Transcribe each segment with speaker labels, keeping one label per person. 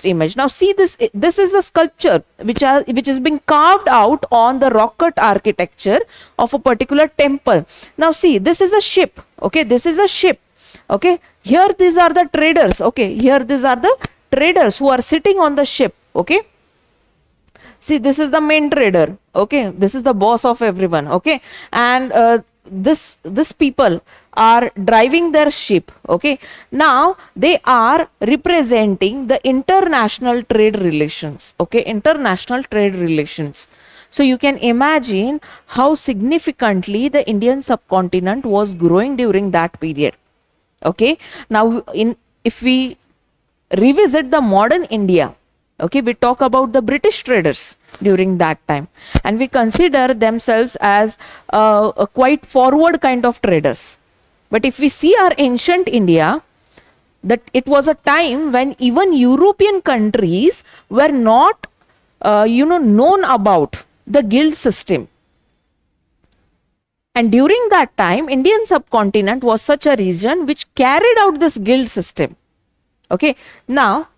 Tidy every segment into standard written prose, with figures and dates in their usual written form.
Speaker 1: next image. Now see this. This is a sculpture which is being carved out on the rock cut architecture of a particular temple. Now see, this is a ship. Okay, this is a ship. Okay, here these are the traders. Okay, here these are the traders who are sitting on the ship. Okay, see, this is the main trader. Okay, this is the boss of everyone. Okay, and this people are driving their ship. Okay, now they are representing the international trade relations. Okay, international trade relations. So you can imagine how significantly the Indian subcontinent was growing during that period. Okay, now if we revisit the modern India, okay, we talk about the British traders during that time, and we consider themselves as a quite forward kind of traders. But if we see our ancient India, that it was a time when even European countries were not, known about the guild system. And during that time, Indian subcontinent was such a region which carried out this guild system. Okay, now,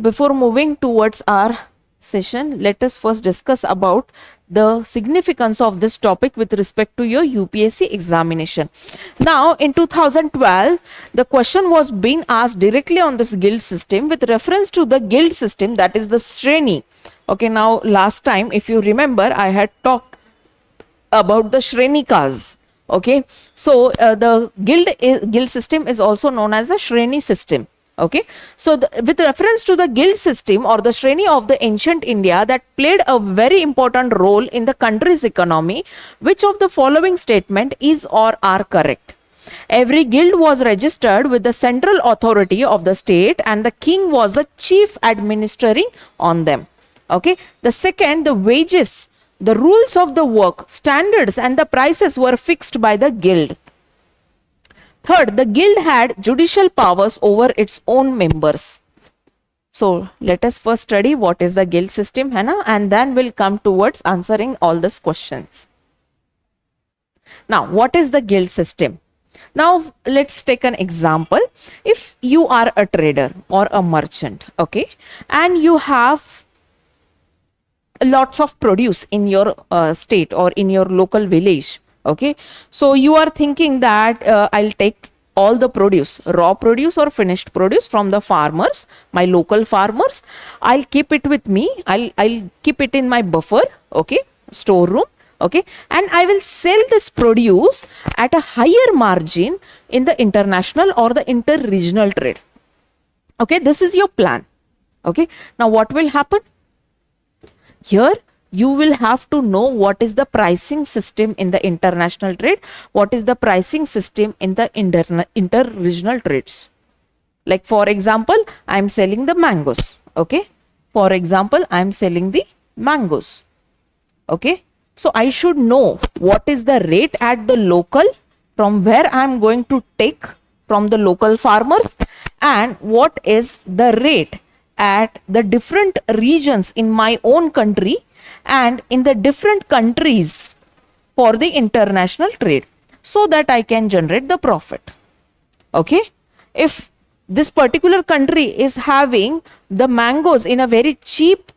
Speaker 1: before moving towards our session, let us first discuss about the significance of this topic with respect to your UPSC examination. Now, in 2012, the question was being asked directly on this guild system with reference to the guild system, that is the Shreni. Okay, now last time, if you remember, I had talked about the Shrenikas. Okay, so the guild system is also known as the Shreni system. Okay, so with reference to the guild system or the Shreni of the ancient India that played a very important role in the country's economy, which of the following statement is or are correct? Every guild was registered with the central authority of the state and the king was the chief administering on them. Okay, the second, the wages, the rules of the work, standards and the prices were fixed by the guild. Third, the guild had judicial powers over its own members. So let us first study what is the guild system, Hannah, and then we'll come towards answering all these questions. Now, what is the guild system? Now, let's take an example. If you are a trader or a merchant, okay, and you have lots of produce in your state or in your local village. Okay, so you are thinking that I'll take all the produce, raw produce or finished produce from the farmers, my local farmers. I'll keep it with me. I'll keep it in my buffer, okay, storeroom, okay, and I will sell this produce at a higher margin in the international or the inter-regional trade. Okay, this is your plan. Okay, now what will happen? Here, you will have to know what is the pricing system in the international trade, what is the pricing system in the inter-regional trades. Like for example, I am selling the mangoes. Okay. For example, I am selling the mangoes. Okay. So I should know what is the rate at the local from where I am going to take from the local farmers and what is the rate at the different regions in my own country and in the different countries for the international trade, so that I can generate the profit. Okay, if this particular country is having the mangoes in a very cheap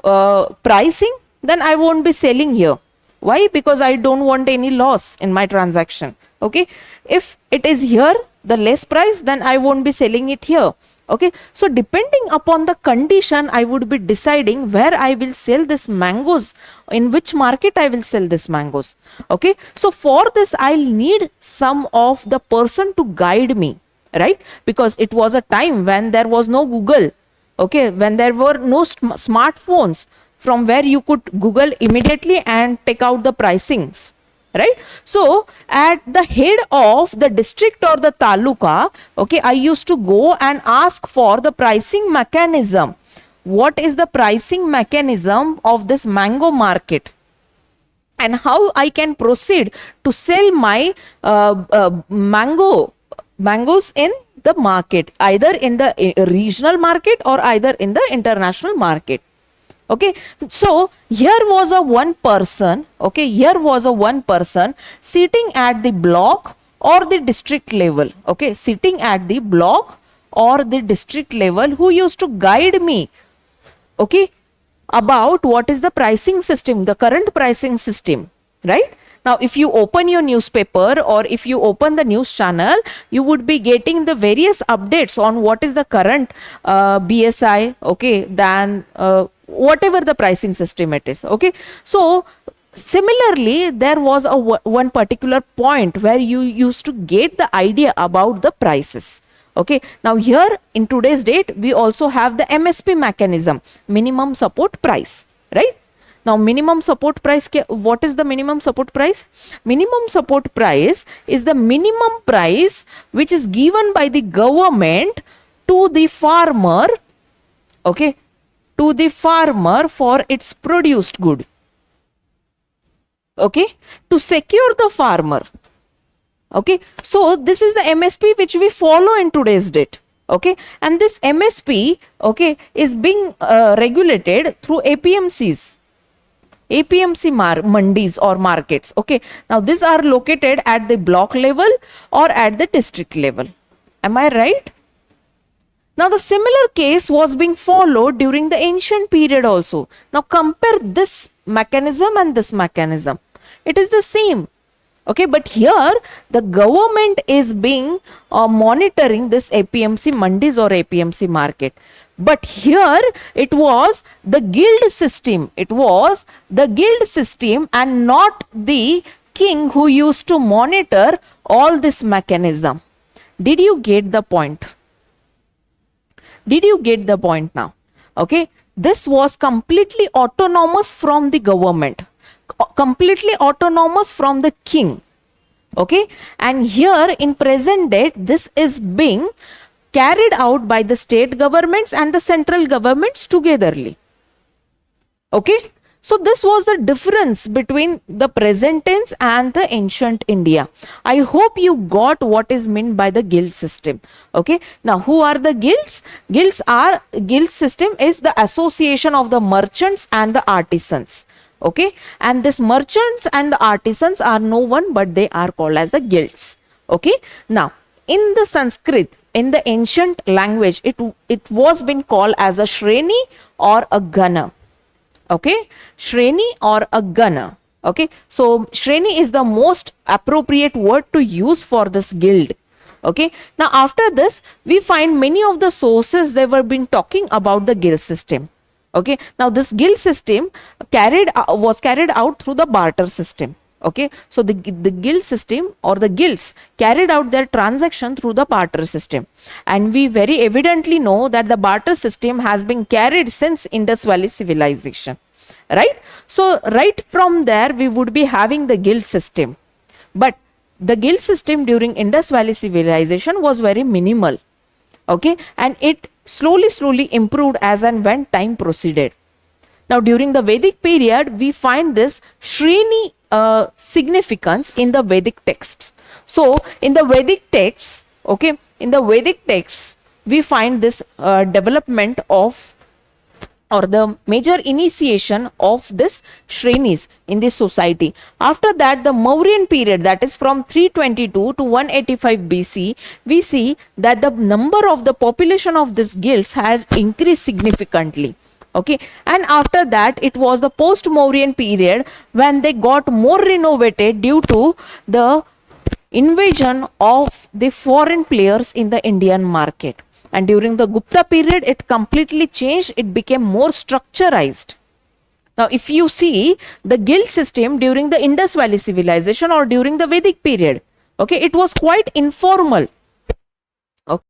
Speaker 1: pricing, then I won't be selling here. Why? Because I don't want any loss in my transaction. Okay, if it is here the less price, then I won't be selling it here. Okay, so depending upon the condition, I would be deciding where I will sell this mangoes, in which market I will sell this mangoes. Okay, so for this, I'll need some of the person to guide me, right? Because it was a time when there was no Google, okay, when there were no smartphones from where you could Google immediately and take out the pricings. Right? So, at the head of the district or the taluka, okay, I used to go and ask for the pricing mechanism. What is the pricing mechanism of this mango market? And how I can proceed to sell my mangoes in the market, either in the regional market or either in the international market. Okay, so here was a one person, okay, here was a one person sitting at the block or the district level, okay, sitting at the block or the district level who used to guide me, okay, about what is the pricing system, the current pricing system, right? Now, if you open your newspaper or if you open the news channel, you would be getting the various updates on what is the current BSI, okay, than whatever the pricing system it is, okay. So, similarly, there was a one particular point where you used to get the idea about the prices. Okay, now here in today's date, we also have the MSP mechanism, minimum support price, right? Now, minimum support price, what is the minimum support price? Minimum support price is the minimum price which is given by the government to the farmer, okay, to the farmer for its produced good, okay, to secure the farmer. Okay, so this is the MSP which we follow in today's date. Okay, and this MSP, okay, is being regulated through APMCs, APMC mandis or markets. Okay, now these are located at the block level or at the district level. Am I right? Now, the similar case was being followed during the ancient period also. Now, compare this mechanism and this mechanism. It is the same. Okay, but here the government is being monitoring this APMC mandis or APMC market. But here it was the guild system. It was the guild system and not the king who used to monitor all this mechanism. Did you get the point? Did you get the point now? Okay, this was completely autonomous from the government, completely autonomous from the king. Okay, and here in present date, this is being carried out by the state governments and the central governments togetherly. Okay, so this was the difference between the present tense and the ancient India. I hope you got what is meant by the guild system. Okay, now who are the guilds? Guild system is the association of the merchants and the artisans. Okay, and this merchants and the artisans are no one but they are called as the guilds. Okay, now in the Sanskrit, in the ancient language, it was been called as a Shreni or a Gana. Okay, Shreni or a Gana. Okay, so Shreni is the most appropriate word to use for this guild. Okay, now after this, we find many of the sources they were been talking about the guild system. Okay, now this guild system was carried out through the barter system. Okay, so the guild system or the guilds carried out their transaction through the barter system, and we very evidently know that the barter system has been carried since Indus Valley Civilization, right? So right from there we would be having the guild system, but the guild system during Indus Valley Civilization was very minimal. Okay, and it slowly improved as and when time proceeded. Now during the Vedic period, we find this Shreni significance in the Vedic texts. So in the Vedic texts, okay, in the Vedic texts, we find this development of or the major initiation of this Shrenis in this society. After that, the Mauryan period, that is from 322 to 185 BC, we see that the number of the population of these guilds has increased significantly. Okay, and after that, it was the post-Mauryan period when they got more renovated due to the invasion of the foreign players in the Indian market. And during the Gupta period, it completely changed. It became more structurized. Now, if you see the guild system during the Indus Valley Civilization or during the Vedic period, okay, it was quite informal.